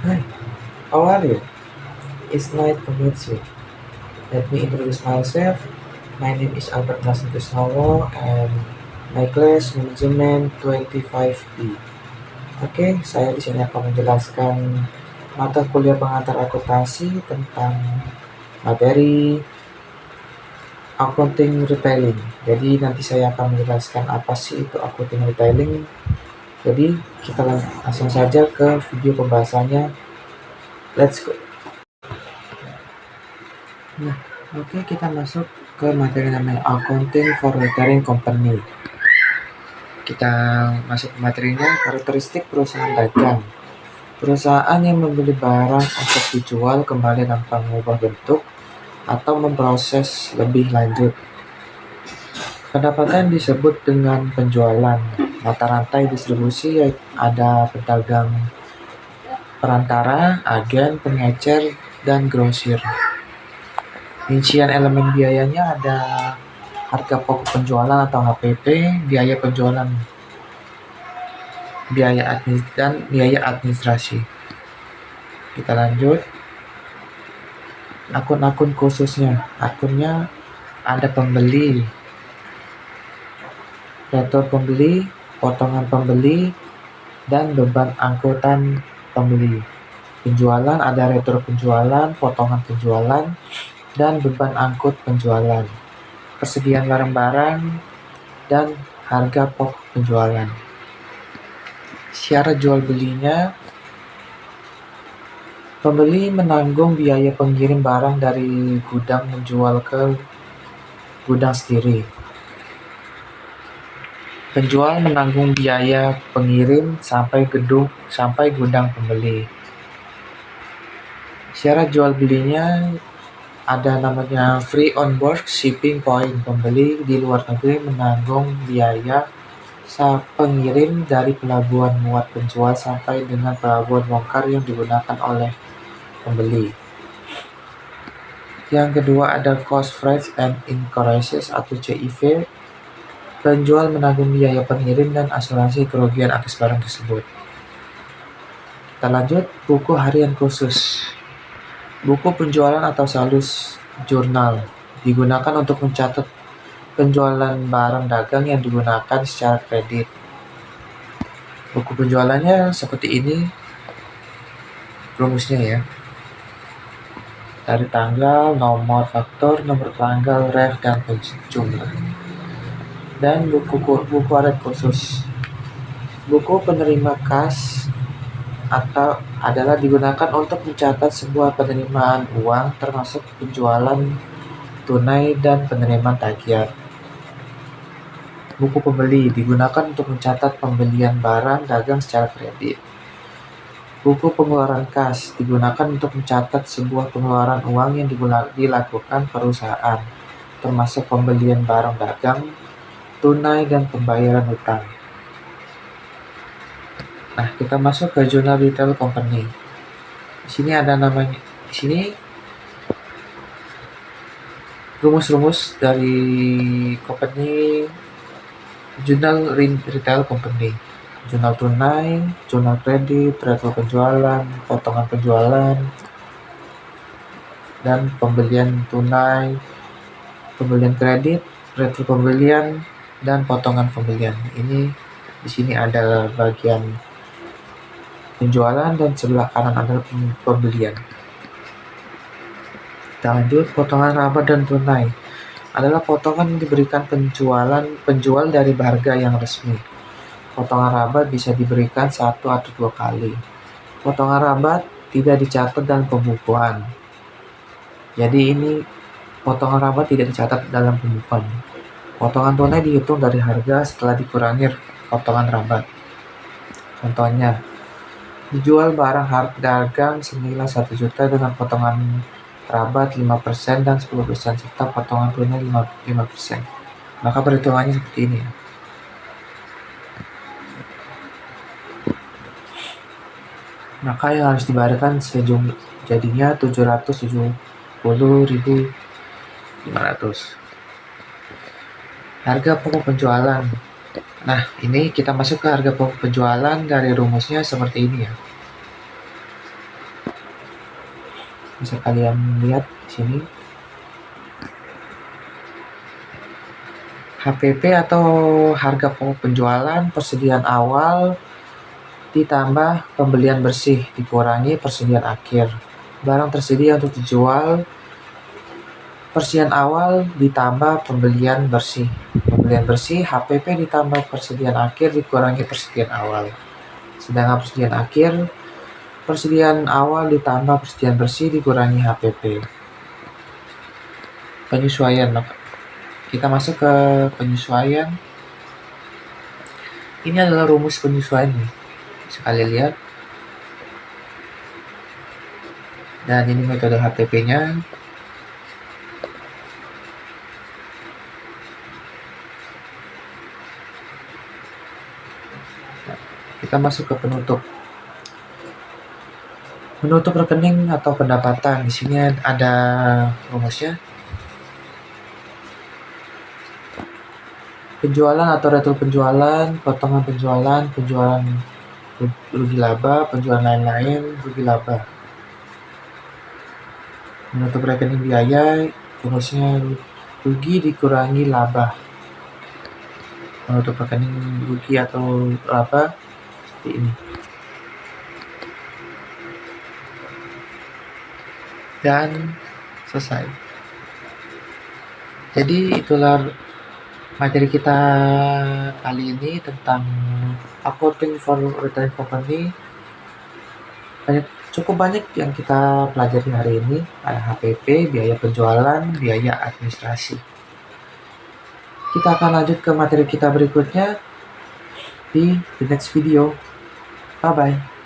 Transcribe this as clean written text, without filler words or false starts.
Hi, how are you? It's nice to meet you. Let me introduce myself. My name is Albert Nasir Kusnowo and my class Management 25B. Oke, saya di sini akan menjelaskan mata kuliah pengantar akuntansi tentang materi accounting retailing. Jadi nanti saya akan menjelaskan apa sih itu accounting retailing. Jadi kita langsung saja ke video pembahasannya. Let's go. Nah, oke, kita masuk ke materi namanya Accounting for Retailing Company. Kita masuk ke materinya, karakteristik perusahaan dagang. Perusahaan yang membeli barang untuk dijual kembali tanpa mengubah bentuk atau memproses lebih lanjut. Pendapatan disebut dengan penjualan. Mata rantai distribusi ada pedagang, perantara, agen, pengecer, dan grosir. Rincian elemen biayanya ada harga pokok penjualan atau HPP, biaya penjualan, dan biaya administrasi. Kita lanjut. Akun-akun khususnya. Akunnya ada pembeli, retur pembeli, potongan pembeli, dan beban angkutan pembeli. Penjualan ada retur penjualan, potongan penjualan, dan beban angkut penjualan. Persediaan barang-barang dan harga pokok penjualan. Syarat jual belinya, pembeli menanggung biaya pengirim barang dari gudang menjual ke gudang sendiri. Penjual menanggung biaya pengirim sampai gudang pembeli. Syarat jual belinya ada namanya free on board shipping point. Pembeli di luar negeri menanggung biaya pengirim dari pelabuhan muat penjual sampai dengan pelabuhan bongkar yang digunakan oleh pembeli. Yang kedua ada cost freight and incurrences atau CIV. Penjual menanggung biaya pengirim dan asuransi kerugian atas barang tersebut. Kita lanjut, buku harian khusus. Buku penjualan atau sales jurnal digunakan untuk mencatat penjualan barang dagang yang digunakan secara kredit. Buku penjualannya seperti ini rumusnya ya. Dari tanggal, nomor faktur, nomor tanggal, ref, dan jumlah. Dan buku harian khusus. Buku penerima kas adalah digunakan untuk mencatat sebuah penerimaan uang termasuk penjualan tunai dan penerimaan tagihan. Buku pembeli digunakan untuk mencatat pembelian barang dagang secara kredit. Buku pengeluaran kas digunakan untuk mencatat sebuah pengeluaran uang yang dilakukan perusahaan, termasuk pembelian barang dagang, tunai, dan pembayaran hutang. Nah, kita masuk ke jurnal retail company. Di sini ada namanya. Di sini rumus-rumus dari company, jurnal retail company. Jurnal tunai, jurnal kredit, retur penjualan, potongan penjualan, dan pembelian tunai, pembelian kredit, retur pembelian, dan potongan pembelian. Ini di sini ada bagian penjualan dan sebelah kanan adalah pembelian. Kita lanjut, potongan laba dan tunai adalah potongan yang diberikan penjual dari harga yang resmi. Potongan laba bisa diberikan 1 atau 2 kali. Potongan laba tidak dicatat dalam pembukuan. Jadi ini potongan laba tidak dicatat dalam pembukuan. Potongan tunai dihitung dari harga setelah dikurangi potongan laba. Contohnya, dijual barang dagang senilai 1 juta dengan potongan laba 5% dan 10% serta potongan tunai 5%. Maka perhitungannya seperti ini. Maka yang harus dibayarkan jadinya 770.500. Harga pokok penjualan. Nah, ini kita masuk ke harga pokok penjualan. Dari rumusnya seperti ini ya. Bisa kalian lihat di sini. HPP atau harga pokok penjualan, persediaan awal ditambah pembelian bersih dikurangi persediaan akhir. Barang tersedia untuk dijual, persediaan awal ditambah pembelian bersih. Pembelian bersih HPP ditambah persediaan akhir dikurangi persediaan awal. Sedangkan persediaan awal ditambah persediaan bersih dikurangi HPP. Penyesuaian. Kita masuk ke penyesuaian. Ini adalah rumus penyesuaian nih. Bisa kalian lihat. Dan ini metode HPP-nya. Kita masuk ke penutup. Menutup rekening atau pendapatan. Di sini ada rumusnya. Penjualan atau retro penjualan, potongan penjualan, penjualan rugi laba, penjualan lain-lain, rugi laba. Menutup rekening biaya, rumusnya rugi dikurangi laba. Menutup rekening rugi atau laba seperti ini. Dan selesai. Jadi itulah materi kita kali ini tentang accounting for retail company. Cukup banyak yang kita pelajari hari ini. Ada HPP, biaya penjualan, biaya administrasi. Kita akan lanjut ke materi kita berikutnya di the next video. Bye-bye.